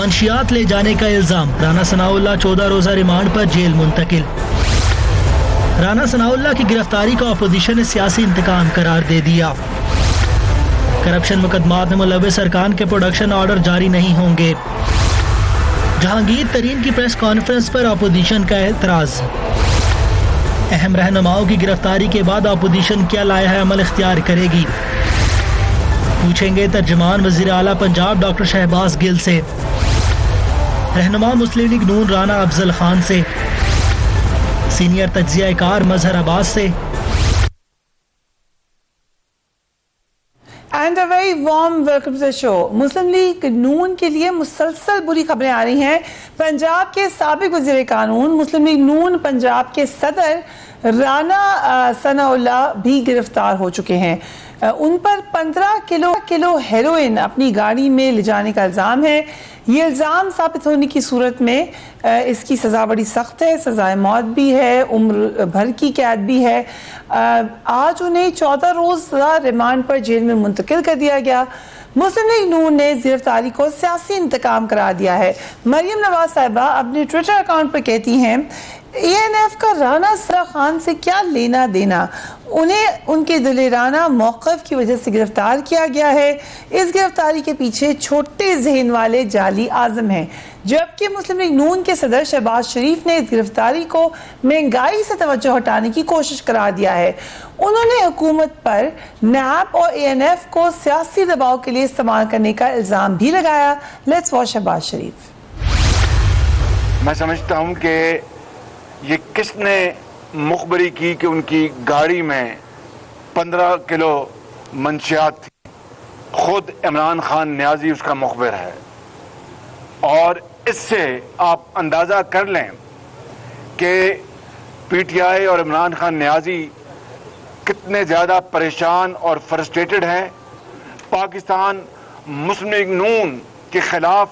منشیات لے جانے کا الزام، رانا ثناءاللہ 14 روزہ ریمانڈ پر جیل منتقل۔ رانا ثناءاللہ کی گرفتاری کو اپوزیشن نے سیاسی انتقام قرار دے دیا۔ کرپشن مقدمات میں ملوث ارکان کے پروڈکشن آرڈر جاری نہیں ہوں گے۔ جہانگیر ترین کی پریس کانفرنس پر اپوزیشن کا اعتراض۔ اہم رہنماؤں کی گرفتاری کے بعد اپوزیشن کیا لائحہ عمل اختیار کرے گی؟ پوچھیں گے ترجمان وزیر اعلیٰ پنجاب ڈاکٹر شہباز گل سے، رہنما مسلم لیگ نون رانا افضل خان سے، سینئر تجزیہ کار مظہر عباس سے۔ And a very warm welcome to the show. Muslim League Noon کے لیے مسلسل بری خبریں آ رہی ہیں۔ پنجاب کے سابق وزیر قانون مسلم لیگ نون پنجاب کے صدر رانا ثناءاللہ بھی گرفتار ہو چکے ہیں۔ ان پر 15 کلو ہیروئن اپنی گاڑی میں لے جانے کا الزام ہے۔ یہ الزام ثابت ہونے کی صورت میں اس کی سزا بڑی سخت ہے، سزائے موت بھی ہے، عمر بھر کی قید بھی ہے۔ آج انہیں 14 روزہ ریمانڈ پر جیل میں منتقل کر دیا گیا۔ مسلم لیگ نون نے گرفتاری کو سیاسی انتقام قرار دیا ہے۔ مریم نواز صاحبہ اپنے ٹویٹر اکاؤنٹ پر کہتی ہیں، اے این ایف کا رانا ثناءاللہ خان سے کیا لینا دینا، انہیں ان کے دلیرانہ موقف کی وجہ سے گرفتار کیا گیا ہے۔ اس گرفتاری کے پیچھے چھوٹے ذہن والے جعلی عازم ہیں، جبکہ مسلم لیگ نون کے صدر شہباز شریف نے اس گرفتاری کو مہنگائی سے توجہ ہٹانے کی کوشش قرار دیا ہے۔ انہوں نے حکومت پر نیب اور اے این ایف کو سیاسی دباؤ کے لیے استعمال کرنے کا الزام بھی لگایا۔ لیٹس واچ شہباز شریف۔ میں سمجھتا ہوں کہ یہ کس نے مخبری کی کہ ان کی گاڑی میں 15 کلو منشیات تھی؟ خود عمران خان نیازی اس کا مخبر ہے، اور اس سے آپ اندازہ کر لیں کہ پی ٹی آئی اور عمران خان نیازی کتنے زیادہ پریشان اور فرسٹریٹڈ ہیں۔ پاکستان مسلم لیگ نون کے خلاف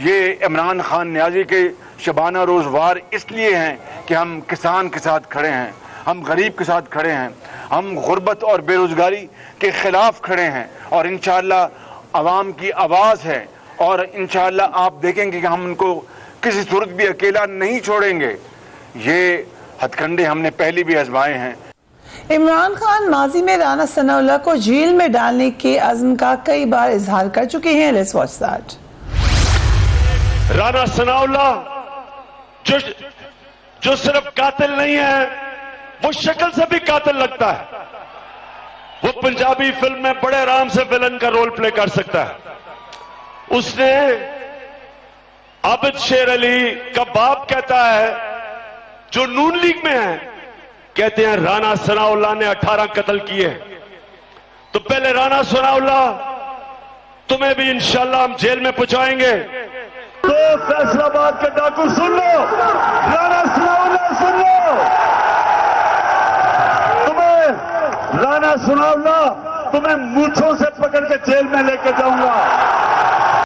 یہ عمران خان نیازی کے شبانہ روز وار اس لیے ہیں کہ ہم کسان کے ساتھ کھڑے ہیں، ہم غریب کے ساتھ کھڑے ہیں، ہم غربت اور بے روزگاری کے خلاف کھڑے ہیں، اور انشاءاللہ عوام کی آواز ہے، اور انشاءاللہ آپ دیکھیں گے کہ ہم ان کو کسی صورت بھی اکیلا نہیں چھوڑیں گے۔ یہ ہتھ کنڈے ہم نے پہلے بھی آزمائے ہیں۔ عمران خان ماضی میں رانا ثناءاللہ کو جیل میں ڈالنے کے عزم کا کئی بار اظہار کر چکے ہیں۔ Let's watch that. Rana Sanaullah جو صرف قاتل نہیں ہے، وہ شکل سے بھی قاتل لگتا ہے۔ وہ پنجابی فلم میں بڑے آرام سے ویلن کا رول پلے کر سکتا ہے۔ اس نے عابد شیر علی کا باپ کہتا ہے، جو نون لیگ میں ہے، کہتے ہیں رانا ثناءاللہ نے 18 قتل کیے۔ تو پہلے رانا ثناءاللہ تمہیں بھی انشاءاللہ ہم جیل میں پہنچائیں گے۔ تو فیصل آباد کے ڈاکو سن لو، رانا ثناءاللہ سن لو، تمہیں رانا ثناءاللہ تمہیں مونچھوں سے پکڑ کے جیل میں لے کے جاؤں گا۔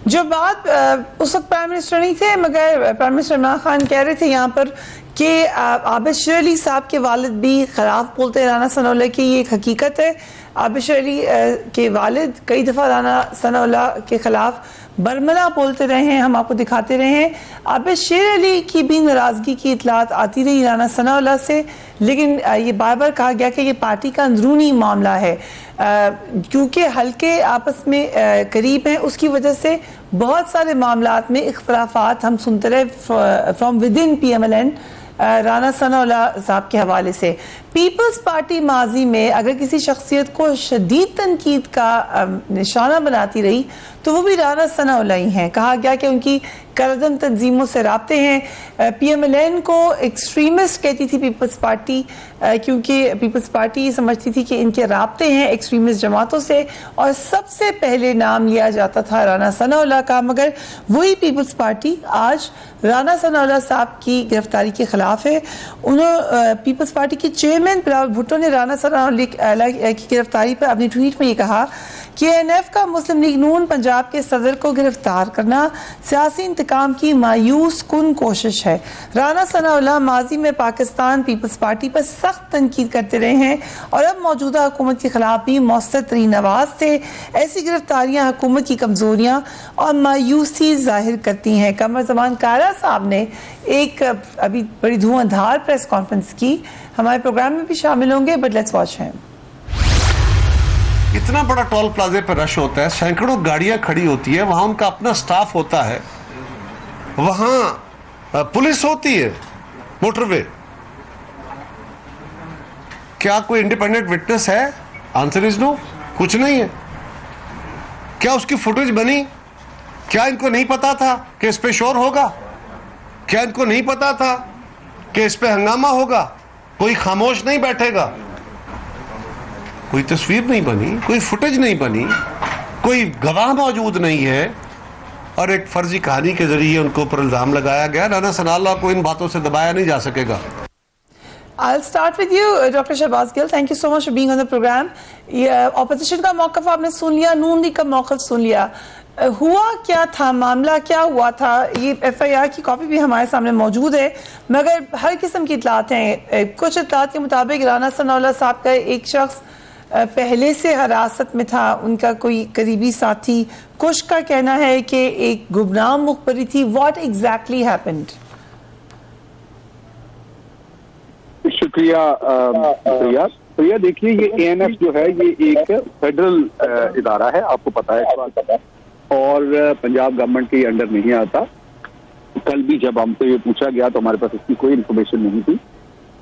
جو بات اس وقت پرائم منسٹر نہیں تھے، مگر پرائم منسٹر عمران خان کہہ رہے تھے یہاں پر کہ عابد شیر علی صاحب کے والد بھی خلاف بولتے ہیں رانا ثناءاللہ کی۔ یہ ایک حقیقت ہے۔ عابد شیر علی کے والد کئی دفعہ رانا ثناءاللہ کے خلاف برملا بولتے رہے ہیں، ہم آپ کو دکھاتے رہے ہیں۔ عابد شیر علی کی بھی ناراضگی کی اطلاعات آتی رہی رانا ثناءاللہ سے، لیکن یہ بار بار کہا گیا کہ یہ پارٹی کا اندرونی معاملہ ہے، کیونکہ حلقے آپس میں قریب ہیں، اس کی وجہ سے بہت سارے معاملات میں اختلافات ہم سنتے رہے from within P M L N Rana Sanaullah صاحب کے حوالے سے۔ پیپلز پارٹی ماضی میں اگر کسی شخصیت کو شدید تنقید کا نشانہ بناتی رہی تو وہ بھی رانا ثناءاللہ ہی ہیں۔ کہا گیا کہ ان کی کردن تنظیموں سے رابطے ہیں۔ پی ایم ایل این کو ایکسٹریمسٹ کہتی تھی پیپلز پارٹی، کیونکہ پیپلز پارٹی سمجھتی تھی کہ ان کے رابطے ہیں ایکسٹریمسٹ جماعتوں سے، اور سب سے پہلے نام لیا جاتا تھا رانا ثناءاللہ کا۔ مگر وہی پیپلز پارٹی آج رانا ثناءاللہ صاحب کی گرفتاری کے خلاف ہے۔ پیپلز پارٹی کی چیئرمین بلاول بھٹو نے رانا ثناءاللہ کی گرفتاری پر اپنی ٹویٹ میں یہ کہا KNF کا مسلم لیگ نون پنجاب کے صدر کو گرفتار کرنا سیاسی انتقام کی مایوس کن کوشش ہے. رانا ثناء اللہ ماضی میں پاکستان پیپلز پارٹی پر سخت تنقید کرتے رہے ہیں اور اب موجودہ حکومت کے خلاف بھی مؤثر ترین آواز تھے. ایسی گرفتاریاں حکومت کی کمزوریاں اور مایوسی ظاہر کرتی ہیں. قمر زمان کارا صاحب نے ایک ابھی بڑی دھواں دھار پریس کانفرنس کی, ہمارے پروگرام میں بھی شامل ہوں گے, بٹ لیٹس واچ ہم. اتنا بڑا ٹول پلازے پہ رش ہوتا ہے, سینکڑوں گاڑیاں کھڑی ہوتی ہیں, وہاں ان کا اپنا سٹاف ہوتا ہے, وہاں پولیس ہوتی ہے, موٹر وے. کیا کوئی انڈیپینڈنٹ وٹنس ہے؟ آنسر از نو, کچھ نہیں ہے. کیا اس کی فوٹیج بنی؟ کیا ان کو نہیں پتا تھا کہ اس پہ شور ہوگا؟ کیا ان کو نہیں پتا تھا کہ اس پہ ہنگامہ ہوگا؟ کوئی خاموش نہیں بیٹھے گا. کوئی تصویر نہیں بنی, کوئی فوٹیج نہیں بنی, کوئی گواہ موجود نہیں ہے, اور ایک فرضی کہانی کے ذریعے ان کو اوپر الزام لگایا گیا. رانا ثناء اللہ کو ان باتوں سے دبایا نہیں جا سکے گا. I'll start with you, Dr. Shahbaz Gill. Thank you so much for being on the program. Opposition کا موقف آپ نے سن لیا, نون لیگ کا موقف سن لیا. ہوا کیا تھا, معاملہ کیا ہوا تھا؟ یہ FIR کی کاپی بھی ہمارے سامنے موجود ہے, مگر ہر قسم کی اطلاعات ہیں. کچھ اطلاعات کے مطابق رانا ثناء اللہ صاحب کا ایک شخص پہلے سے حراست میں تھا, ان کا کوئی قریبی ساتھی. کچھ کا کہنا ہے کہ ایک گمنام مخبری تھی. What exactly happened? شکریہ پریا. دیکھیے, یہ ANF جو ہے یہ ایک فیڈرل ادارہ ہے, آپ کو پتا ہے, اور پنجاب گورنمنٹ کے انڈر نہیں آتا. کل بھی جب ہم سے یہ پوچھا گیا تو ہمارے پاس اس کی کوئی انفارمیشن نہیں تھی,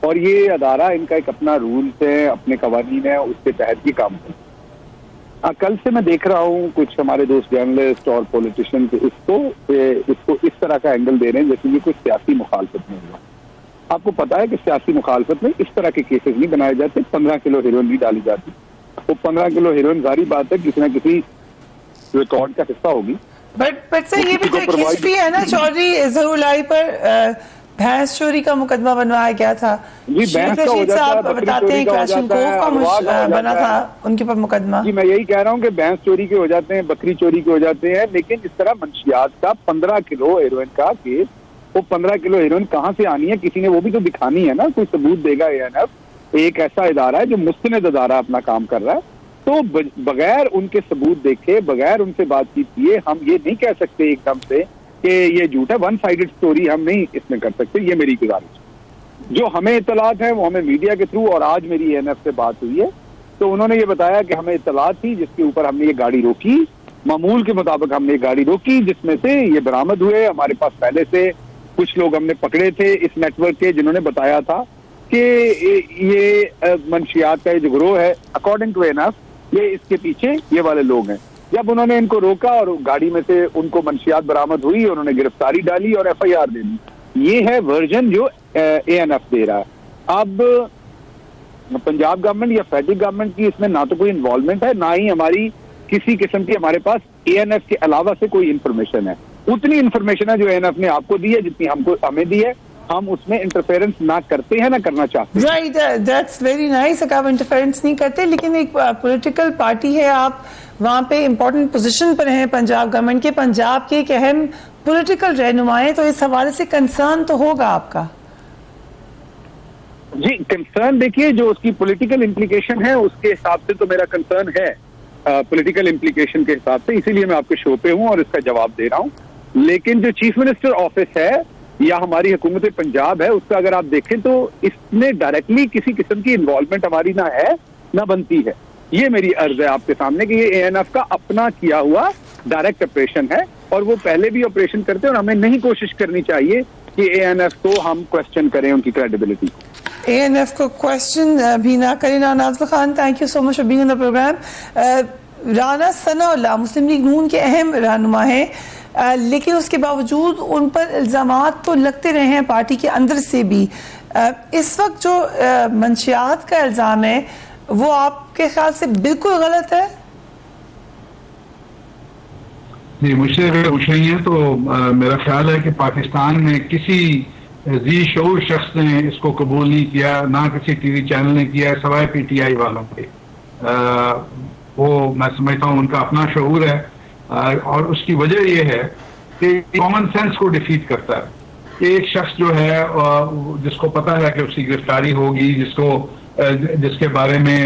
اور یہ ادارہ ان کا ایک اپنا رولز ہے, اپنے قوانین ہے, اس کے تحت یہ کام ہے. کل سے میں دیکھ رہا ہوں کچھ ہمارے دوست جرنلسٹ اور پولیٹیشین اس کو اس طرح کا اینگل دے رہے ہیں جیسے یہ کوئی سیاسی مخالفت نہیں ہوا. آپ کو پتا ہے کہ سیاسی مخالفت میں اس طرح کے کیسز نہیں بنائے جاتے. 15 کلو ہیروئن نہیں ڈالی جاتی. وہ 15 کلو ہیروئن ظاہری بات ہے کسی نہ کسی ریکارڈ کا حصہ ہوگی. بٹ سے یہ بھی تو ایک ہسٹری ہے نا, چودھری ظہور الہی پر بھینس چوری کا مقدمہ بنوایا گیا تھا. شیخ رشید صاحب بتاتے ہیں کلاشنکوف کا بنا تھا ان کے پر مقدمہ. جی میں یہی کہہ رہا ہوں کہ بھینس چوری کے ہو جاتے ہیں, بکری چوری کے ہو جاتے ہیں, لیکن اس طرح منشیات کا 15 کلو ہیروئن کا کیس, وہ 15 کلو ہیروئن کہاں سے آنی ہے, کسی نے وہ بھی تو دکھانی ہے نا, کوئی ثبوت دے گا. ANF ایک ایسا ادارہ ہے جو مستند ادارہ اپنا کام کر رہا ہے, تو بغیر ان کے ثبوت دیکھے, بغیر ان سے بات چیت کیے ہم یہ نہیں کہہ سکتے ایک دم سے کہ یہ جھوٹ ہے. ون سائیڈڈ سٹوری ہم نہیں اس میں کر سکتے. یہ میری گزارش. جو ہمیں اطلاعات ہیں وہ ہمیں میڈیا کے تھرو, اور آج میری ANF سے بات ہوئی ہے تو انہوں نے یہ بتایا کہ ہمیں اطلاعات تھی جس کے اوپر ہم نے یہ گاڑی روکی. معمول کے مطابق ہم نے یہ گاڑی روکی جس میں سے یہ برآمد ہوئے. ہمارے پاس پہلے سے کچھ لوگ ہم نے پکڑے تھے اس نیٹ ورک کے جنہوں نے بتایا تھا کہ یہ منشیات کا جو گروہ ہے, اکارڈنگ ٹو ANF یہ اس کے پیچھے یہ والے لوگ ہیں. جب انہوں نے ان کو روکا اور گاڑی میں سے ان کو منشیات برآمد ہوئی, انہوں نے گرفتاری ڈالی اور FIR دے دی. یہ ہے ورژن جو ANF دے رہا ہے. اب پنجاب گورنمنٹ یا فیڈرل گورنمنٹ کی اس میں نہ تو کوئی انوالومنٹ ہے, نہ ہی ہماری کسی قسم کی ہمارے پاس ANF کے علاوہ سے کوئی انفارمیشن ہے. اتنی انفارمیشن ہے جو ANF نے آپ کو دی ہے جتنی ہمیں دی ہے. ہم اس میں انٹرفیرنس نہ کرتے ہیں, نہ کرنا چاہتے ہیں. Right, that's very nice. آپ انٹرفیرنس نہیں کرتے, لیکن ایک پولیٹیکل پارٹی ہے, آپ وہاں پہ امپورٹنٹ پوزیشن پر ہیں پنجاب گورنمنٹ کے, پنجاب کے ایک اہم پولیٹیکل رہنمائیں, تو اس حوالے سے کنسرن تو ہوگا آپ کا. جی کنسرن دیکھیے, جو اس کی پولیٹیکل امپلیکیشن ہے اس کے حساب سے تو میرا کنسرن ہے, پولیٹیکل امپلیکیشن کے حساب سے, اسی لیے میں آپ کے شو پہ ہوں اور اس کا جواب دے رہا ہوں. لیکن جو چیف منسٹر آفس ہے یا ہماری حکومت پنجاب ہے, اس کا اگر آپ دیکھیں تو اس میں ڈائریکٹلی کسی قسم کی انوالومنٹ ہماری نہ ہے نہ بنتی ہے. یہ میری عرض ہے آپ کے سامنے کہ یہ ANF کا اپنا کیا ہوا ڈائریکٹ آپریشن ہے, اور وہ پہلے بھی آپریشن کرتے ہیں, اور ہمیں نہیں کوشش کرنی چاہیے کہ ANF کو ہم کوشچن کریں ان کی کریڈیبلٹی کو. ANF کو کوشچن بھی نہ کریں. Nazil Khan, thank you so much for being on the program. Rana Sanaullah Muslim League Noon کے اہم رہنما ہیں, لیکن اس کے باوجود ان پر الزامات تو لگتے رہے ہیں پارٹی کے اندر سے بھی. اس وقت جو منشیات کا الزام ہے وہ آپ کے خیال سے بالکل غلط ہے؟ جی مجھ سے اگر پوچھ رہی ہیں تو میرا خیال ہے کہ پاکستان میں کسی ذی شعور شخص نے اس کو قبول نہیں کیا, نہ کسی ٹی وی چینل نے کیا سوائے PTI والوں کے. وہ میں سمجھتا ہوں ان کا اپنا شعور ہے, اور اس کی وجہ یہ ہے کہ کامن سینس کو ڈیفیٹ کرتا ہے. ایک شخص جو ہے جس کو پتا ہے کہ اس کی گرفتاری ہوگی, جس کے بارے میں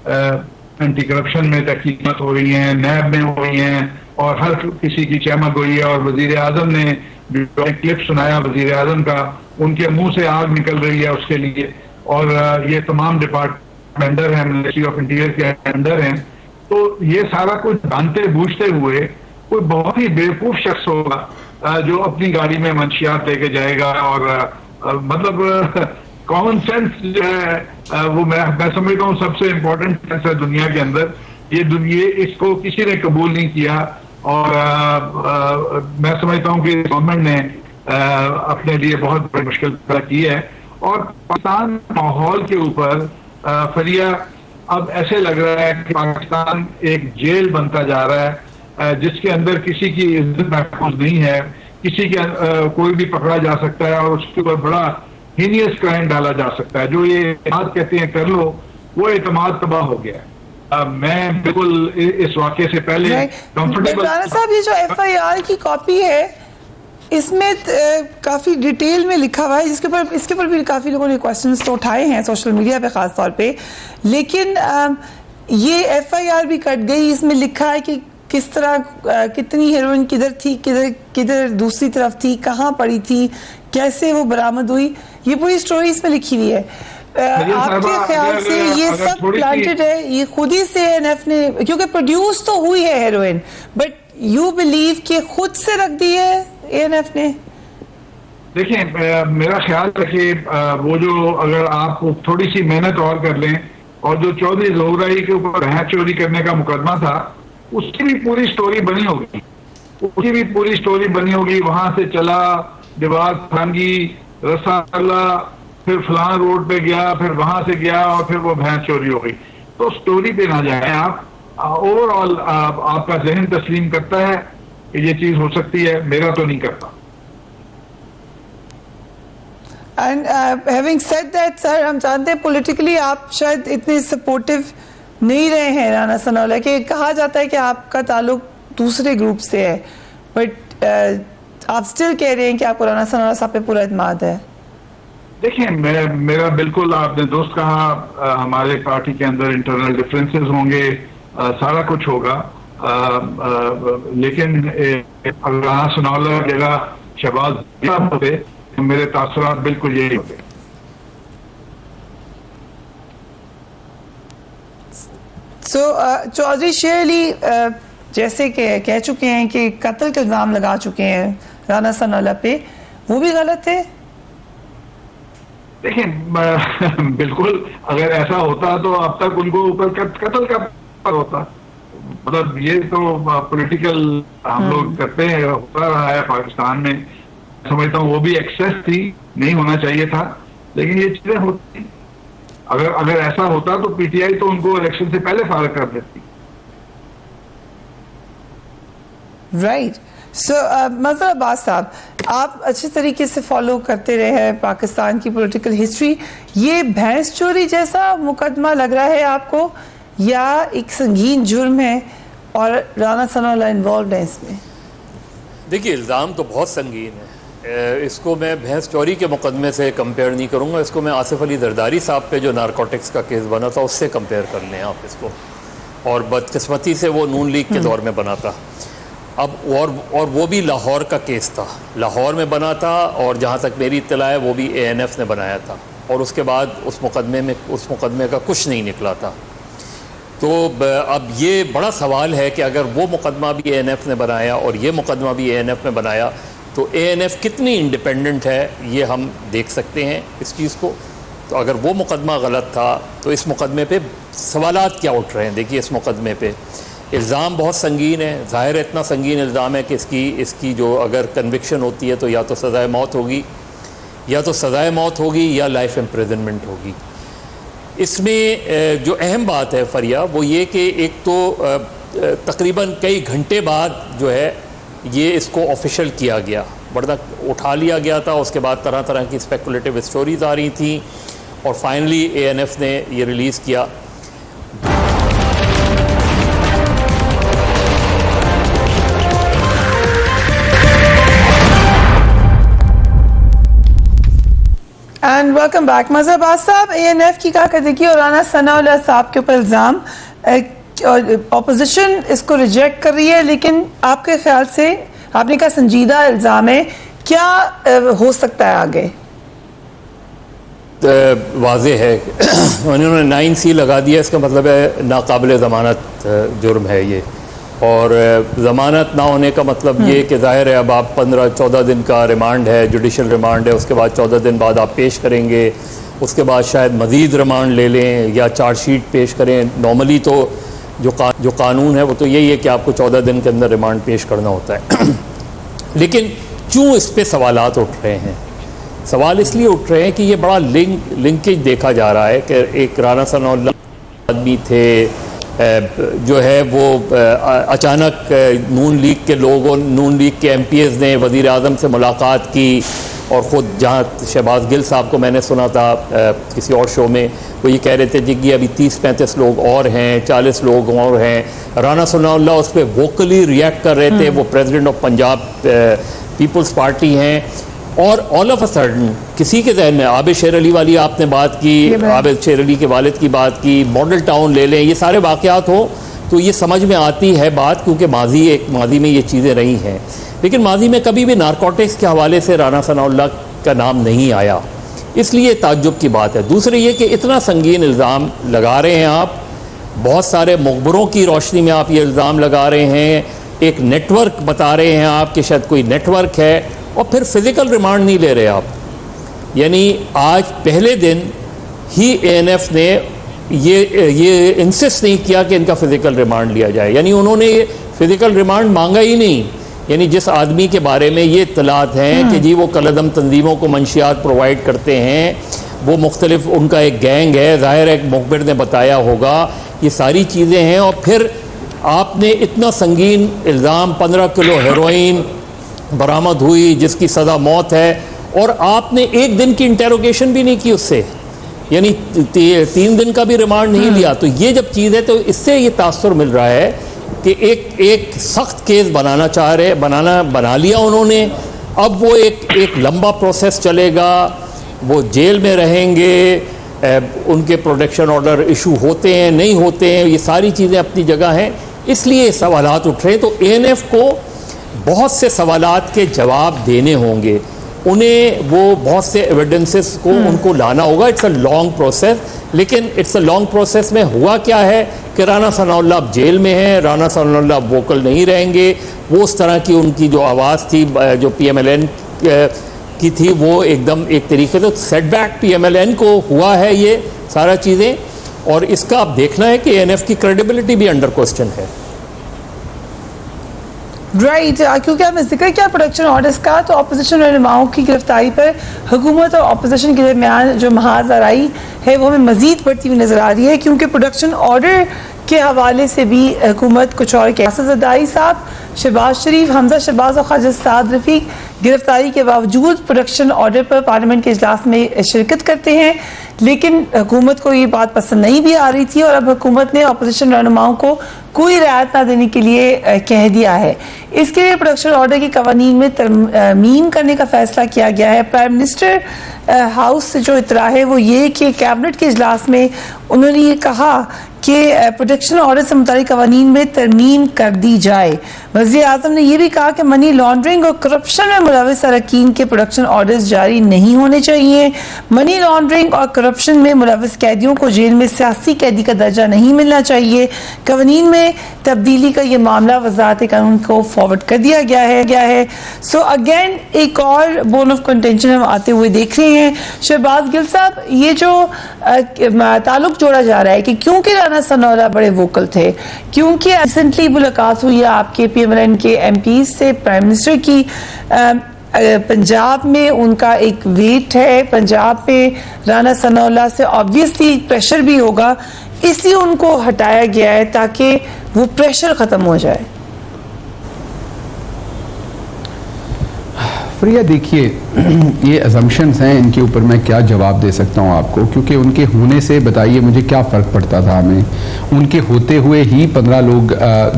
اینٹی کرپشن میں تحقیقات ہو رہی ہیں, نیب میں ہو رہی ہیں, اور ہر کسی کی چمک ہوئی ہے, اور وزیر اعظم نے جو کلپ سنایا وزیر اعظم کا, ان کے منہ سے آگ نکل رہی ہے اس کے لیے, اور یہ تمام ڈپارٹمنٹ انڈر ہیں, منسٹری آف انٹیریئر کے انڈر ہیں. تو یہ سارا کچھ جانتے بوجھتے ہوئے کوئی بہت ہی بیوقوف شخص ہوگا جو اپنی گاڑی میں منشیات لے کے جائے گا, اور مطلب کامن سینس جو ہے وہ میں سمجھتا ہوں سب سے امپورٹنٹ سینس ہے دنیا کے اندر. یہ اس کو کسی نے قبول نہیں کیا, اور میں سمجھتا ہوں کہ گورنمنٹ نے اپنے لیے بہت بڑی مشکل پیدا کی ہے. اور پاکستان ماحول کے اوپر فریہ اب ایسے لگ رہا ہے کہ پاکستان ایک جیل بنتا جا رہا ہے جس کے اندر کسی کی عزت محفوظ نہیں ہے, کسی کے کوئی بھی پکڑا جا سکتا ہے اور اس کے اوپر بڑا ہینیس کرائم ڈالا جا سکتا ہے. جو یہ اعتماد کہتے ہیں کر لو, وہ اعتماد تباہ ہو گیا ہے. میں بالکل اس واقعے سے پہلے کمفرٹیبل صاحب, یہ جو ایف آئی آر کی کاپی ہے اس میں کافی ڈیٹیل میں لکھا ہوا ہے, اس کے اوپر بھی کافی لوگوں نے کوسچنز تو اٹھائے ہیں سوشل میڈیا پہ خاص طور پہ, لیکن یہ ایف آئی آر بھی کٹ گئی. اس میں لکھا ہے کہ کس طرح کتنی ہیروئن کدھر تھی, کدھر دوسری طرف تھی, کہاں پڑی تھی, کیسے وہ برآمد ہوئی, یہ پوری سٹوری اس میں لکھی ہوئی ہے. آپ کے خیال سے یہ سب پلانٹڈ ہے, یہ خود ہی سے این ایف نے, کیونکہ پروڈیوس تو ہوئی ہے ہیروئن, بٹ یو بلیو کہ خود سے رکھ دی ہے اے این ایف نے؟ دیکھیں, میرا خیال ہے کہ وہ جو اگر آپ تھوڑی سی محنت اور کر لیں, اور جو چودھری ظہور کے اوپر بھینس چوری کرنے کا مقدمہ تھا اس کی بھی پوری سٹوری بنی ہوگی, وہاں سے چلا, دیوار پھانگی, رسا اللہ, پھر فلاں روڈ پہ گیا, پھر وہاں سے گیا, اور پھر وہ بھینس چوری ہو گئی. تو سٹوری پہ نہ جائیں آپ, اوور آل آپ کا ذہن تسلیم کرتا ہے کہ یہ چیز ہو سکتی ہے, میرا تو نہیں کرتا. And having said that sir, ہم جانتے ہیں پولیٹیکلی آپ شاید اتنے سپورٹیو نہیں رہے ہیں رانا ثناء اللہ, کہ کہا جاتا ہے کہ آپ کا تعلق دوسرے گروپ سے ہے, بٹ آپ سٹل کہہ رہے ہیں کہ آپ کو رانا ثناء اللہ صاحب پہ پورا اعتماد ہے. دیکھیں, میرا بالکل, آپ نے دوست کہا, ہمارے پارٹی کے اندر انٹرنل ڈفرینسز ہوں گے, سارا کچھ ہوگا, لیکن اگر رانا ثناء اللہ کی جگہ شہباز ہوتے تو میرے تاثرات بالکل یہی ہوتے. سو چودھری شیر علی جیسے کہ کہہ چکے ہیں کہ قتل کے الزام لگا چکے ہیں رانا ثناء اللہ پہ, وہ بھی غلط ہے؟ دیکھیں, بالکل اگر ایسا ہوتا تو اب تک ان کو اوپر قتل کا ہوتا. مطلب یہ تو پولیٹیکل ہم لوگ کرتے ہیں, ہوتا رہا ہے پاکستان میں. سمجھتا ہوں وہ بھی ایکسیس تھی, نہیں ہونا چاہیے تھا, لیکن یہ چیزیں ہوتی. اگر ایسا ہوتا تو پی ٹی آئی تو ان کو الیکشن سے پہلے فارغ کر دیتی. رائٹ. سو مظہر عباس صاحب, آپ اچھے طریقے سے فالو کرتے رہے ہیں پاکستان کی پولیٹیکل ہسٹری, یہ بھینس چوری جیسا مقدمہ لگ رہا ہے آپ کو, یا ایک سنگین جرم ہے اور رانا ثناء اللہ انوالوڈ ہے اس میں؟ دیکھیے, الزام تو بہت سنگین ہے, اس کو میں بھینس چوری کے مقدمے سے کمپیئر نہیں کروں گا, اس کو میں آصف علی زرداری صاحب پہ جو نارکوٹکس کا کیس بنا تھا اس سے کمپیئر کر لیں آپ اس کو, اور بدقسمتی سے وہ نون لیگ کے دور میں بنا تھا. اب اور وہ بھی لاہور کا کیس تھا, لاہور میں بنا تھا, اور جہاں تک میری اطلاع ہے وہ بھی اے این ایف نے بنایا تھا, اور اس کے بعد اس مقدمے کا کچھ نہیں نکلا تھا. تو اب یہ بڑا سوال ہے کہ اگر وہ مقدمہ بھی اے این ایف نے بنایا اور یہ مقدمہ بھی اے این ایف نے بنایا تو اے این ایف کتنی انڈیپینڈنٹ ہے, یہ ہم دیکھ سکتے ہیں اس چیز کو. تو اگر وہ مقدمہ غلط تھا تو اس مقدمے پہ سوالات کیا اٹھ رہے ہیں. دیکھیے, اس مقدمے پہ الزام بہت سنگین ہے, ظاہر ہے اتنا سنگین الزام ہے کہ اس کی جو اگر کنوکشن ہوتی ہے تو یا تو سزائے موت ہوگی یا لائف امپریزنمنٹ ہوگی. اس میں جو اہم بات ہے فریہ وہ یہ کہ ایک تو تقریباً کئی گھنٹے بعد جو ہے یہ اس کو آفیشیل کیا گیا, ورنہ اٹھا لیا گیا تھا, اس کے بعد طرح طرح کی اسپیکولیٹو اسٹوریز آ رہی تھیں, اور فائنلی اے این ایف نے یہ ریلیز کیا. And welcome back. Mazhar Abbas صاحب, ANF کی کارکردگی اور رانا ثناءاللہ صاحب کے اوپر الزام, اپوزیشن اس کو ریجیکٹ کر رہی ہے, لیکن آپ کے خیال سے آپ نے کہا سنجیدہ الزام ہے, کیا ہو سکتا ہے آگے؟ واضح ہے انہوں نے 9C لگا دیا, اس کا مطلب ہے ناقابل ضمانت جرم ہے یہ, اور ضمانت نہ ہونے کا مطلب یہ کہ ظاہر ہے اب آپ 15-14 دن کا ریمانڈ ہے, جوڈیشل ریمانڈ ہے, اس کے بعد 14 دن بعد آپ پیش کریں گے, اس کے بعد شاید مزید ریمانڈ لے لیں یا چارج شیٹ پیش کریں. نارملی تو جو قانون ہے وہ تو یہی ہے کہ آپ کو 14 دن کے اندر ریمانڈ پیش کرنا ہوتا ہے. لیکن کیوں اس پہ سوالات اٹھ رہے ہیں؟ سوال اس لیے اٹھ رہے ہیں کہ یہ بڑا لنکیج دیکھا جا رہا ہے کہ ایک رانا ثناءاللہ آدمی تھے جو ہے وہ اچانک نون لیگ کے لوگوں, نون لیگ کے MPs نے وزیر اعظم سے ملاقات کی, اور خود جہاں شہباز گل صاحب کو میں نے سنا تھا کسی اور شو میں, وہ یہ کہہ رہے تھے کہ ابھی 30-35 لوگ اور ہیں, 40 لوگ اور ہیں. رانا ثناءاللہ اس پہ ووکلی ریئیکٹ کر رہے تھے, وہ پریزیڈنٹ آف پنجاب پیپلز پارٹی ہیں, اور آل آف اے سڈن کسی کے ذہن میں عابد شیر علی والی آپ نے بات کی, عابد شیر علی کے والد کی بات کی, ماڈل ٹاؤن لے لیں, یہ سارے واقعات ہوں تو یہ سمجھ میں آتی ہے بات, کیونکہ ماضی میں یہ چیزیں رہی ہیں. لیکن ماضی میں کبھی بھی نارکوٹکس کے حوالے سے رانا ثناءاللہ کا نام نہیں آیا, اس لیے تعجب کی بات ہے. دوسرے یہ کہ اتنا سنگین الزام لگا رہے ہیں آپ, بہت سارے مخبروں کی روشنی میں آپ یہ الزام لگا رہے ہیں, ایک نیٹ ورک بتا رہے ہیں آپ کہ شاید کوئی نیٹ ورک ہے, اور پھر فزیکل ریمانڈ نہیں لے رہے آپ. یعنی آج پہلے دن ہی ANF نے یہ انسسٹ نہیں کیا کہ ان کا فزیکل ریمانڈ لیا جائے, یعنی انہوں نے یہ فزیکل ریمانڈ مانگا ہی نہیں. یعنی جس آدمی کے بارے میں یہ اطلاعات ہیں کہ جی وہ کالعدم تنظیموں کو منشیات پرووائڈ کرتے ہیں, وہ مختلف ان کا ایک گینگ ہے, ظاہر ہے ایک مخبر نے بتایا ہوگا, یہ ساری چیزیں ہیں, اور پھر آپ نے اتنا سنگین الزام 15 کلو ہیروئن برآمد ہوئی جس کی سزا موت ہے, اور آپ نے ایک دن کی انٹیروگیشن بھی نہیں کی اس سے, یعنی 3 دن کا بھی ریمانڈ نہیں لیا. تو یہ جب چیز ہے تو اس سے یہ تاثر مل رہا ہے کہ ایک سخت کیس بنا لیا انہوں نے. اب وہ ایک لمبا پروسیس چلے گا, وہ جیل میں رہیں گے, ان کے پروٹیکشن آرڈر ایشو ہوتے ہیں نہیں ہوتے ہیں, یہ ساری چیزیں اپنی جگہ ہیں, اس لیے سوالات اٹھ رہے ہیں. تو ANF کو بہت سے سوالات کے جواب دینے ہوں گے, انہیں وہ بہت سے ایویڈنسز کو ان کو لانا ہوگا. اٹس اے لانگ پروسیس, لیکن اٹس اے لانگ پروسیس میں ہوا کیا ہے کہ رانا ثناءاللہ اب جیل میں ہیں, رانا ثناءاللہ اب ووکل نہیں رہیں گے. وہ اس طرح کی ان کی جو آواز تھی جو PMLN کی تھی, وہ ایک دم ایک طریقے سے سیٹ بیک PMLN کو ہوا ہے یہ سارا چیزیں, اور اس کا اب دیکھنا ہے کہ ANF کی کریڈیبلٹی بھی انڈر کوسچن ہے. رائٹ, کیونکہ آپ نے ذکر کیا پروڈکشن آرڈرز کا, تو اپوزیشن رہنماؤں کی گرفتاری پر حکومت اور اپوزیشن کے درمیان جو محاذ آرائی ہے وہ ہمیں مزید بڑھتی ہوئی نظر آ رہی ہے, کیونکہ پروڈکشن آرڈر کے حوالے سے بھی حکومت کچھ اور کے زرداری صاحب, شہباز شریف, حمزہ شہباز اور خواجہ سعد رفیق گرفتاری کے باوجود پروڈکشن آرڈر پر پارلیمنٹ کے اجلاس میں شرکت کرتے ہیں, لیکن حکومت کو یہ بات پسند نہیں بھی آ رہی تھی, اور اب حکومت نے اپوزیشن رہنماؤں کو کوئی رعایت نہ دینے کے لیے کہہ دیا ہے. اس کے لیے پروڈکشن آرڈر کے قوانین میں ترمیم کرنے کا فیصلہ کیا گیا ہے. پرائم منسٹر ہاؤس سے جو اطلاع ہے وہ یہ کہ کیبنٹ کے اجلاس میں انہوں نے یہ کہا کہ پروٹیکشن آرڈر سے متعلق قوانین میں ترمیم کر دی جائے. وزیر اعظم نے یہ بھی کہا کہ منی لانڈرنگ اور کرپشن میں ملوث اراکین کے پروڈکشن آرڈرز جاری نہیں ہونے چاہیے. منی لانڈرنگ اور کرپشن میں ملوث قیدیوں کو جیل میں سیاسی قیدی کا درجہ نہیں ملنا چاہیے. قوانین میں تبدیلی کا یہ معاملہ وزارت قانون کو فارورڈ کر دیا گیا ہے. سو اگین ایک اور بون آف کنٹینشن ہم آتے ہوئے دیکھ رہے ہیں. شہباز گل صاحب, یہ جو تعلق جوڑا جا رہا ہے کہ کیونکہ رانا ثناءاللہ بڑے ووکل تھے, کیونکہ ریسنٹلی ملاقات ہوئی ہے آپ کے PMLN کے MPs سے پرائم منسٹر کی, پنجاب میں ان کا ایک ویٹ ہے, پنجاب میں رانا ثناءاللہ سے آبویسلی پریشر بھی ہوگا, اس لیے ان کو ہٹایا گیا ہے تاکہ وہ پریشر ختم ہو جائے. فریہ دیکھیے, یہ ازمپشنز ہیں, ان کے اوپر میں کیا جواب دے سکتا ہوں آپ کو, کیونکہ ان کے ہونے سے بتائیے مجھے کیا فرق پڑتا تھا. ہمیں ان کے ہوتے ہوئے ہی 15 لوگ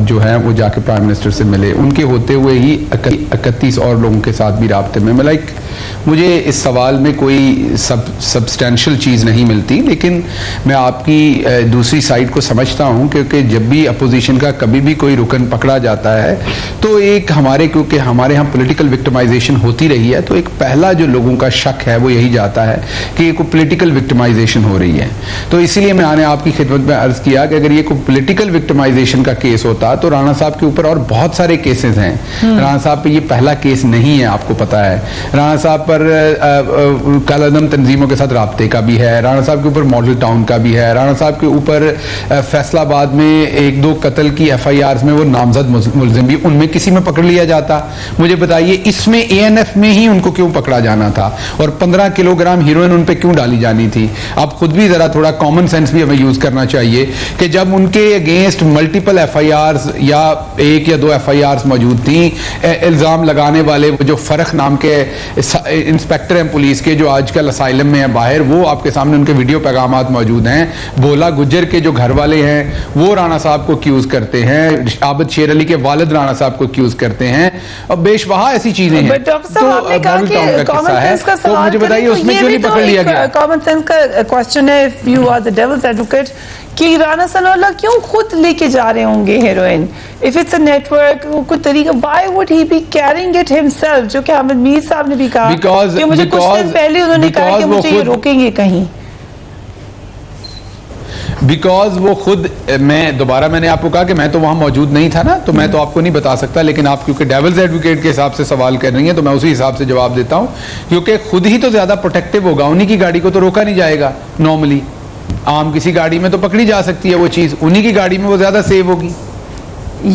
جو ہیں وہ جا کے پرائم منسٹر سے ملے, ان کے ہوتے ہوئے ہی 31 اور لوگوں کے ساتھ بھی رابطے میں, لائک مجھے اس سوال میں کوئی سبسٹینشیل چیز نہیں ملتی، لیکن میں آپ کی دوسری سائڈ کو سمجھتا ہوں، کیونکہ جب بھی اپوزیشن کا کبھی بھی کوئی رکن پکڑا جاتا ہے تو ایک کیونکہ ہمارے ہاں پولیٹیکل وکٹمائزیشن ہوتی رہی ہے، تو ایک پہلا جو لوگوں کا شک ہے وہ یہی جاتا ہے کہ یہ کوئی پولیٹیکل وکٹمائزیشن ہو رہی ہے. تو اسی لیے میں نے آپ کی خدمت میں عرض کیا کہ اگر یہ کوئی پولیٹیکل وکٹمائزیشن کا کیس ہوتا تو رانا صاحب کے اوپر اور بہت سارے کیسز ہیں. رانا صاحب پہ یہ پہلا کیس نہیں ہے، آپ کو پتا ہے. رانا صاحب پر کالعدم تنظیموں کے ساتھ رابطے کا بھی ہے، رانا صاحب کے اوپر ماڈل ٹاؤن کا بھی ہے، رانا صاحب کے اوپر فیصلہ آباد میں 1-2 قتل کی FIRs میں وہ نامزد ملزم بھی، ان میں کسی میں پکڑ لیا جاتا. مجھے بتائیے اس میں ANF میں ہی ان کو کیوں پکڑا جانا تھا، اور 15 کلو گرام ہیروئن ان پہ کیوں ڈالی جانی تھی؟ آپ خود بھی ذرا تھوڑا کامن سینس بھی ہمیں یوز کرنا چاہیے کہ جب ان کے اگینسٹ ملٹیپل FIRs یا 1 یا 2 FIRs موجود تھیں، الزام لگانے والے جو فرق نام کے انسپیکٹر ہیں پولیس کے جو آج کل اسائلم میں ہیں باہر، وہ آپ کے سامنے ان کے ویڈیو پیغامات موجود ہیں. بولا گجر کے جو گھر والے ہیں وہ رانا صاحب کو کیوز کرتے ہیں، عابد شیر علی کے والد رانا صاحب کو کیوز کرتے ہیں، اور بیش بہا ایسی چیزیں ہیں. تو مجھے بتائیے اس میں کیوں نہیں پکڑ لیا گیا؟ کامن سینس کا کوسچن ہے، if you are the devil's advocate، کہ رانا ثناء اللہ کیوں خود لے کے جا رہے ہوں گے heroine? if it's a network، کوئی طریقہ، why would he be carrying it himself؟ جو کہ حامد میر صاحب نے بھی کہا کہ مجھے کچھ دن پہلے انہوں نے کہا کہ مجھے یہ روکیں گے کہیں. بیکاز وہ خود، میں نے آپ کو کہا کہ میں تو وہاں موجود نہیں تھا نا، تو میں تو آپ کو نہیں بتا سکتا، لیکن آپ کیونکہ ڈیولز ایڈوکیٹ کے حساب سے سوال کر رہی ہیں تو میں اسی حساب سے جواب دیتا ہوں، کیونکہ خود ہی تو زیادہ پروٹیکٹیو ہوگا، انہی کی گاڑی کو تو روکا نہیں جائے گا. نارملی عام کسی گاڑی میں تو پکڑی جا سکتی ہے وہ چیز، انہی کی گاڑی میں وہ زیادہ سیو ہوگی.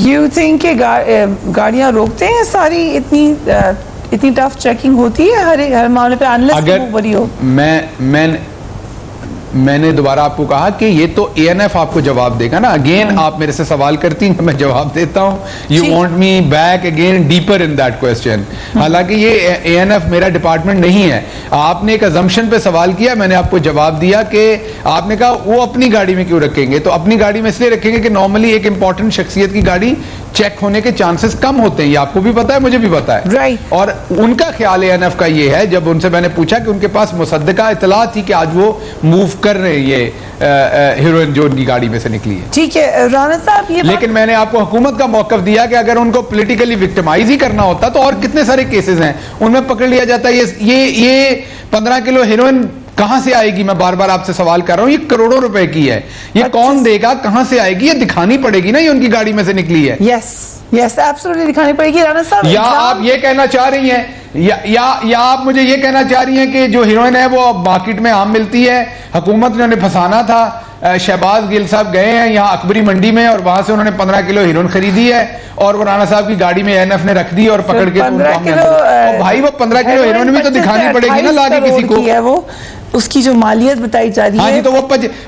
یو تھنک کہ گاڑیاں روکتے ہیں ساری، اتنی ٹف چیکنگ ہوتی ہے ہر معاملے پہ، انلیس وہ بری ہو؟ میں نے دوبارہ آپ کو کہا کہ یہ تو ANF آپ کو جواب دے گا نا. اگین آپ میرے سے سوال کرتی ہیں، میں جواب دیتا ہوں. You want me back again deeper in that question. حالانکہ یہ ANF میرا ڈپارٹمنٹ نہیں ہے. آپ نے ایک ازمپشن پہ سوال کیا، میں نے آپ کو جواب دیا کہ آپ نے کہا وہ اپنی گاڑی میں کیوں رکھیں گے. تو اپنی گاڑی میں اس لیے رکھیں گے کہ نارملی ایک امپورٹنٹ شخصیت کی گاڑی چیک ہونے کے چانسز کم ہوتے ہیں. یہ آپ کو بھی پتا ہے، مجھے بھی پتا ہے. اور ان کا خیال ANF کا یہ ہے، جب ان سے میں نے پوچھا کہ ان کے پاس مصدقہ اطلاع تھی کہ آج وہ موو کر رہے ہیں یہ ہیروئن جو ان کی گاڑی میں سے نکلی ہے. ٹھیک ہے رانا صاحب، یہ لیکن میں نے آپ کو حکومت کا موقف دیا کہ اگر ان کو پولیٹیکلی وکٹمائز ہی کرنا ہوتا تو اور کتنے سارے کیسز ہیں ان میں پکڑ لیا جاتا ہے. یہ 15 کلو ہیروئن کہاں سے آئے گی؟ میں بار بار آپ سے سوال کر رہا ہوں. یہ کروڑوں روپے کی ہے، یہ کون دے گا؟ کہاں سے آئے گی؟ یہ دکھانی پڑے گی نا یہ ان کی گاڑی میں سے نکلی ہے. یس ایبسولوٹلی دکھانی پڑے گی. رانا صاحب، یا آپ یہ کہنا چاہ رہی ہیں یا آپ مجھے یہ کہنا چاہ رہی ہیں کہ جو ہیروئن ہے وہ مارکیٹ میں عام ملتی ہے، حکومت نے انہیں پھنسانا تھا. شہباز گل صاحب گئے ہیں یہاں اکبری منڈی میں اور وہاں سے انہوں نے 15 کلو ہیروئن خریدی ہے اور وہ رانا صاحب کی گاڑی میں ANF نے رکھ دی اور پکڑ کے بھائی وہ 15 کلو ہیروئن بھی تو دکھانی پڑے گی نا لا کے کسی کو. اس کی جو مالیت بتائی جا رہی ہے. ہاں جی، تو وہ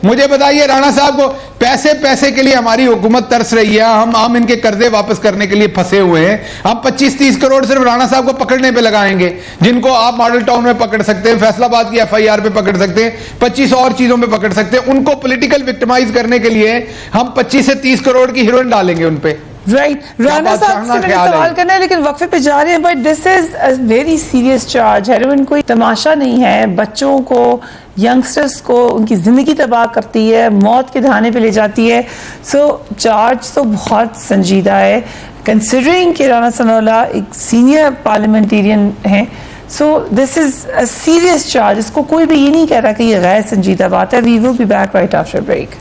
مجھے بتائیے رانا صاحب کو پیسے کے لیے ہماری حکومت ترس رہی ہے. ہم ان کے قرضے واپس کرنے کے لیے پھنسے ہوئے ہیں. ہم 25-30 کروڑ صرف رانا صاحب کو پکڑنے پہ لگائیں گے، جن کو آپ ماڈل ٹاؤن میں پکڑ سکتے ہیں، فیصل آباد کی FIR پہ پکڑ سکتے ہیں، 25 اور چیزوں پہ پکڑ سکتے ہیں. ان کو پولیٹیکل وکٹمائز کرنے کے لیے ہم 25 سے 30 کروڑ کی ہیروئن ڈالیں گے ان پہ. رائٹ، رانا صاحب سے میں نے سوال کرنا ہے لیکن وقفے پہ جا رہے ہیں. But this is a very serious charge. Heroin کوئی تماشا نہیں ہے، بچوں کو، ینگسٹرز کو ان کی زندگی تباہ کرتی ہے، موت کے دہانے پہ لے جاتی ہے. سو چارج تو بہت سنجیدہ ہے، کنسیڈرنگ کہ رانا ثناء اللہ ایک سینئر پارلیمنٹیرین ہیں. سو دس از اے سیریس چارج. اس کو کوئی بھی یہ نہیں کہہ رہا کہ یہ غیر سنجیدہ بات ہے. We will be back right after break.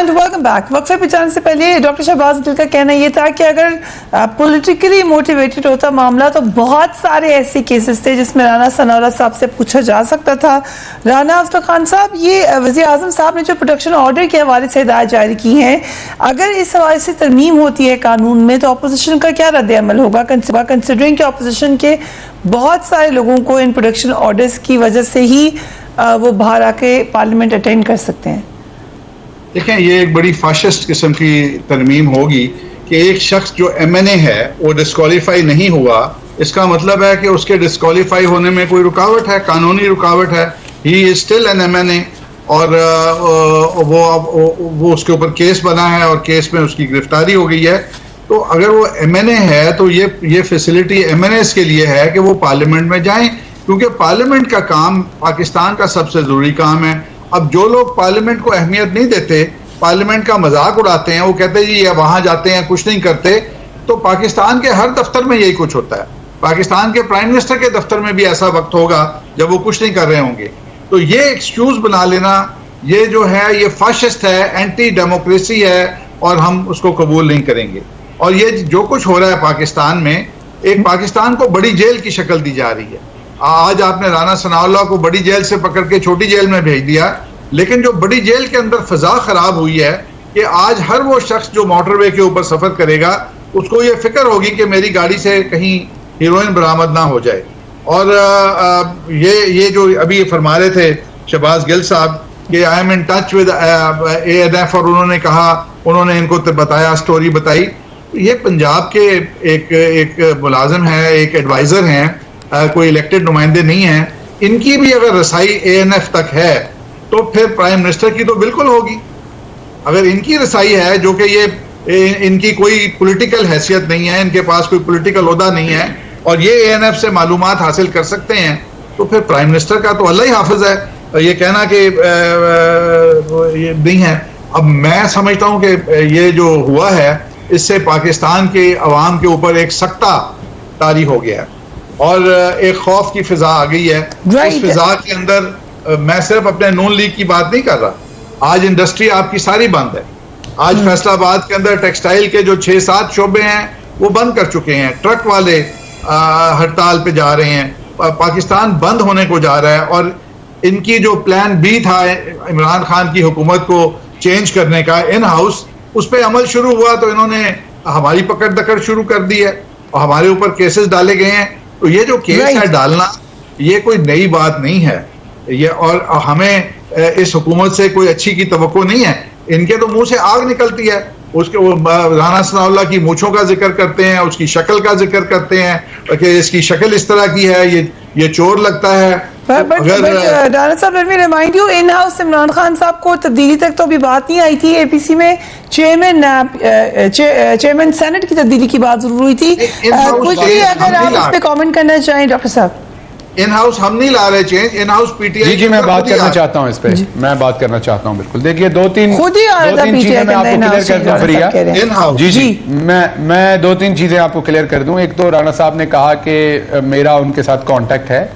Welcome back. وقفے پہ جانے سے پہلے ڈاکٹر شہباز گل کا کہنا یہ تھا کہ اگر پولیٹیکلی موٹیویٹڈ ہوتا معاملہ تو بہت سارے ایسے کیسز تھے جس میں رانا ثناء اللہ صاحب سے پوچھا جا سکتا تھا. رانا افضل خان صاحب، یہ وزیر اعظم صاحب نے جو پروٹیکشن آرڈر کے حوالے سے ہدایت جاری کی ہیں، اگر اس حوالے سے ترمیم ہوتی ہے قانون میں تو اپوزیشن کا کیا رد عمل ہوگا، کنسیڈرنگ کہ اپوزیشن کے بہت سارے لوگوں کو ان پروٹیکشن آرڈرز کی وجہ سے ہی وہ باہر آ کے پارلیمنٹ اٹینڈ کر سکتے ہیں؟ دیکھیں، یہ ایک بڑی فاشسٹ قسم کی ترمیم ہوگی کہ ایک شخص جو MNA ہے وہ ڈسکوالیفائی نہیں ہوا اس کا مطلب ہے کہ اس کے ڈسکوالیفائی ہونے میں کوئی رکاوٹ ہے, قانونی رکاوٹ ہے. ہی از اسٹل این MNA, اور وہ اس کے اوپر کیس بنا ہے اور کیس میں اس کی گرفتاری ہو گئی ہے. تو اگر وہ MNA ہے تو یہ فیسلٹی MNAs کے لیے ہے کہ وہ پارلیمنٹ میں جائیں, کیونکہ پارلیمنٹ کا کام پاکستان کا سب سے ضروری کام ہے. اب جو لوگ پارلیمنٹ کو اہمیت نہیں دیتے, پارلیمنٹ کا مذاق اڑاتے ہیں, وہ کہتے ہیں جی یہ وہاں جاتے ہیں کچھ نہیں کرتے, تو پاکستان کے ہر دفتر میں یہی کچھ ہوتا ہے. پاکستان کے پرائم منسٹر کے دفتر میں بھی ایسا وقت ہوگا جب وہ کچھ نہیں کر رہے ہوں گے. تو یہ ایکسکیوز بنا لینا, یہ جو ہے یہ فاشسٹ ہے, اینٹی ڈیموکریسی ہے, اور ہم اس کو قبول نہیں کریں گے. اور یہ جو کچھ ہو رہا ہے پاکستان میں, ایک پاکستان کو بڑی جیل کی شکل دی جا رہی ہے. آج آپ نے رانا ثناء اللہ کو بڑی جیل سے پکڑ کے چھوٹی جیل میں بھیج دیا, لیکن جو بڑی جیل کے اندر فضا خراب ہوئی ہے کہ آج ہر وہ شخص جو موٹر وے کے اوپر سفر کرے گا اس کو یہ فکر ہوگی کہ میری گاڑی سے کہیں ہیروئن برآمد نہ ہو جائے. اور یہ جو ابھی فرما رہے تھے شہباز گل صاحب کہ I am in touch with ANF, اور انہوں نے کہا, انہوں نے ان کو بتایا, سٹوری بتائی. یہ پنجاب کے ایک ملازم ہیں, ایک ایڈوائزر ہیں, کوئی الیکٹڈ نمائندے نہیں ہیں. ان کی بھی اگر رسائی ANF تک ہے تو پھر پرائم منسٹر کی تو بالکل ہوگی. اگر ان کی رسائی ہے, جو کہ یہ ان کی کوئی پولیٹیکل حیثیت نہیں ہے, ان کے پاس کوئی پولیٹیکل عہدہ نہیں ہے, اور یہ ANF سے معلومات حاصل کر سکتے ہیں, تو پھر پرائم منسٹر کا تو اللہ ہی حافظ ہے. یہ کہنا کہ یہ نہیں ہے. اب میں سمجھتا ہوں کہ یہ جو ہوا ہے اس سے پاکستان کے عوام کے اوپر ایک سکتہ طاری ہو گیا ہے, اور ایک خوف کی فضا آ گئی ہے. اس فضا کے اندر میں صرف اپنے نون لیگ کی بات نہیں کر رہا. آج انڈسٹری آپ کی ساری بند ہے. آج فیصل آباد کے اندر ٹیکسٹائل کے جو 6-7 شعبے ہیں وہ بند کر چکے ہیں. ٹرک والے ہڑتال پہ جا رہے ہیں. پاکستان بند ہونے کو جا رہا ہے, اور ان کی جو پلان B تھا عمران خان کی حکومت کو چینج کرنے کا ان ہاؤس, اس پہ عمل شروع ہوا تو انہوں نے ہماری پکڑ دکڑ شروع کر دی ہے, اور ہمارے اوپر کیسز ڈالے گئے ہیں. تو یہ جو کیس ہے ڈالنا, یہ کوئی نئی بات نہیں ہے یہ, اور ہمیں اس حکومت سے کوئی اچھی کی توقع نہیں ہے. ان کے تو منہ سے آگ نکلتی ہے. اس کے رانا ثناء اللہ کی مونچھوں کا ذکر کرتے ہیں, اس کی شکل کا ذکر کرتے ہیں کہ اس کی شکل اس طرح کی ہے, یہ چور لگتا ہے. رانا صاحب, let me remind you, in house Imran Khan صاحب کو تبدیلی تک تو ابھی بات نہیں آئی تھی. APC میں چیئرمین سینٹ کی تبدیلی کی بات ضرور ہوئی تھی. کوئی اگر آپ اس پہ کامنٹ کرنا چاہیں ڈاکٹر صاحب. ان ہاؤس ہم نہیں لا رہے چینج, ان ہاؤس PTI. جی میں بات کرنا چاہتا ہوں اس پہ, میں بات کرنا چاہتا ہوں. بالکل دیکھیے, دو تین چیزیں میں آپ کو کلیئر کر دوں. فریہ جی میں 2-3 چیزیں آپ کو کلیئر کر دوں. ایک تو رانا صاحب نے کہا کہ میرا ان کے ساتھ کانٹیکٹ ہے,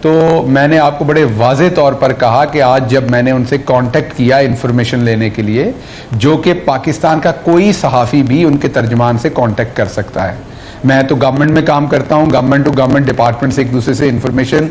تو میں نے آپ کو بڑے واضح طور پر کہا کہ آج جب میں نے ان سے کانٹیکٹ کیا انفارمیشن لینے کے لیے, جو کہ پاکستان کا کوئی صحافی بھی ان کے ترجمان سے کانٹیکٹ کر سکتا ہے. میں تو گورنمنٹ میں کام کرتا ہوں, گورنمنٹ ٹو گورنمنٹ ڈپارٹمنٹ سے ایک دوسرے سے انفارمیشن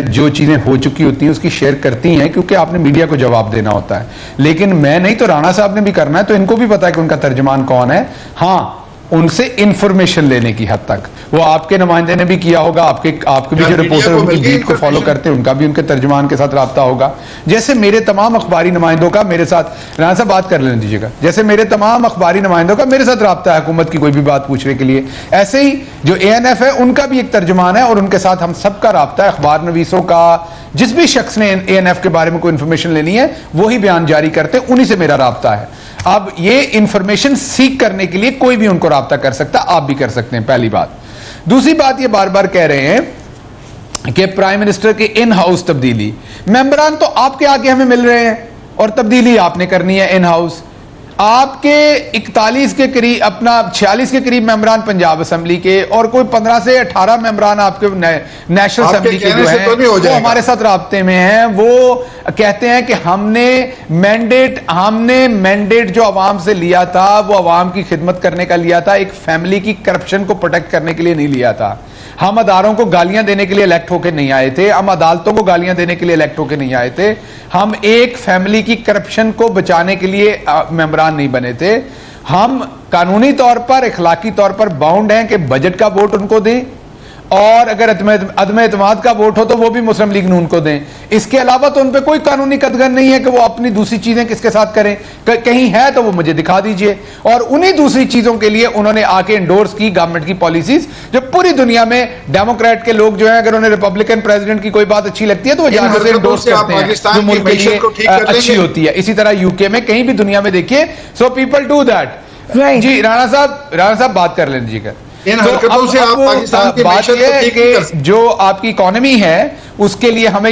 جو چیزیں ہو چکی ہوتی ہیں اس کی شیئر کرتی ہیں, کیونکہ آپ نے میڈیا کو جواب دینا ہوتا ہے. لیکن میں نہیں تو رانا صاحب نے بھی کرنا ہے, تو ان کو بھی پتا ہے کہ ان کا ترجمان کون ہے. ہاں, ان سے انفارمیشن لینے کی حد تک وہ آپ کے نمائندے نے بھی کیا ہوگا, آپ کے بھی جو رپورٹر ان کی بیٹ کو فالو کرتے ہیں ان کا بھی ان کے ترجمان کے ساتھ رابطہ ہوگا. جیسے میرے تمام اخباری نمائندوں کا میرے ساتھ, رانا صاحب بات کر لینے دیجیے گا, جیسے میرے تمام اخباری نمائندوں کا میرے ساتھ رابطہ ہے حکومت کی کوئی بھی بات پوچھنے کے لیے, ایسے ہی جو ANF ہے ان کا بھی ایک ترجمان ہے, اور ان کے ساتھ ہم سب کا رابطہ ہے. اخبار نویسوں کا, جس بھی شخص نے ANF کے بارے میں کوئی انفارمیشن لینی ہے وہی بیان جاری کرتے, انہی سے میرا رابطہ ہے. اب یہ انفارمیشن سیکھ کرنے کے لیے کوئی بھی ان کو رابطہ کر سکتا, آپ بھی کر سکتے ہیں, پہلی بات. دوسری بات, یہ بار بار کہہ رہے ہیں کہ پرائم منسٹر کے ان ہاؤس تبدیلی, ممبران تو آپ کے آگے ہمیں مل رہے ہیں, اور تبدیلی آپ نے کرنی ہے ان ہاؤس. آپ کے 41 کے قریب, اپنا 46 کے قریب ممبران پنجاب اسمبلی کے, اور کوئی 15 سے 18 ممبران آپ کے نیشنل اسمبلی کے جو ہیں وہ ہمارے ساتھ رابطے میں ہیں. وہ کہتے ہیں کہ ہم نے مینڈیٹ جو عوام سے لیا تھا وہ عوام کی خدمت کرنے کا لیا تھا, ایک فیملی کی کرپشن کو پروٹیکٹ کرنے کے لیے نہیں لیا تھا. ہم اداروں کو گالیاں دینے کے لیے الیکٹ ہو کے نہیں آئے تھے, ہم عدالتوں کو گالیاں دینے کے لیے الیکٹ ہو کے نہیں آئے تھے, ہم ایک فیملی کی کرپشن کو بچانے کے لیے ممبران نہیں بنے تھے. ہم قانونی طور پر, اخلاقی طور پر باؤنڈ ہیں کہ بجٹ کا ووٹ ان کو دیں, اور اگر عدم اعتماد کا ووٹ ہو تو وہ بھی مسلم لیگ نون کو دیں. اس کے علاوہ تو ان پہ کوئی قانونی قدغن نہیں ہے کہ وہ اپنی دوسری چیزیں کس کے ساتھ کریں. کہیں ہے تو وہ مجھے دکھا دیجئے. اور انہی دوسری چیزوں کے لیے انہوں نے آ کے انڈورس کی گورنمنٹ کی پالیسیز جو پوری دنیا میں ڈیموکریٹ کے لوگ جو ہیں اگر انہیں ریپبلکن پریزیڈنٹ کی کوئی بات اچھی لگتی ہے تو وہ جا کے انڈورس کرتے ہیں جو ملک کے لیے اچھی ہوتی ہے. اسی طرح یو کے میں کہیں بھی دنیا میں دیکھیے. So people do that. جی رانا صاحب بات کر لیجیے گا. ان حرکتوں سے آپ پاکستان کی معیشت کو ٹھیک نہیں کر سکتے. جو آپ کی اکانومی ہے اس کے لیے ہمیں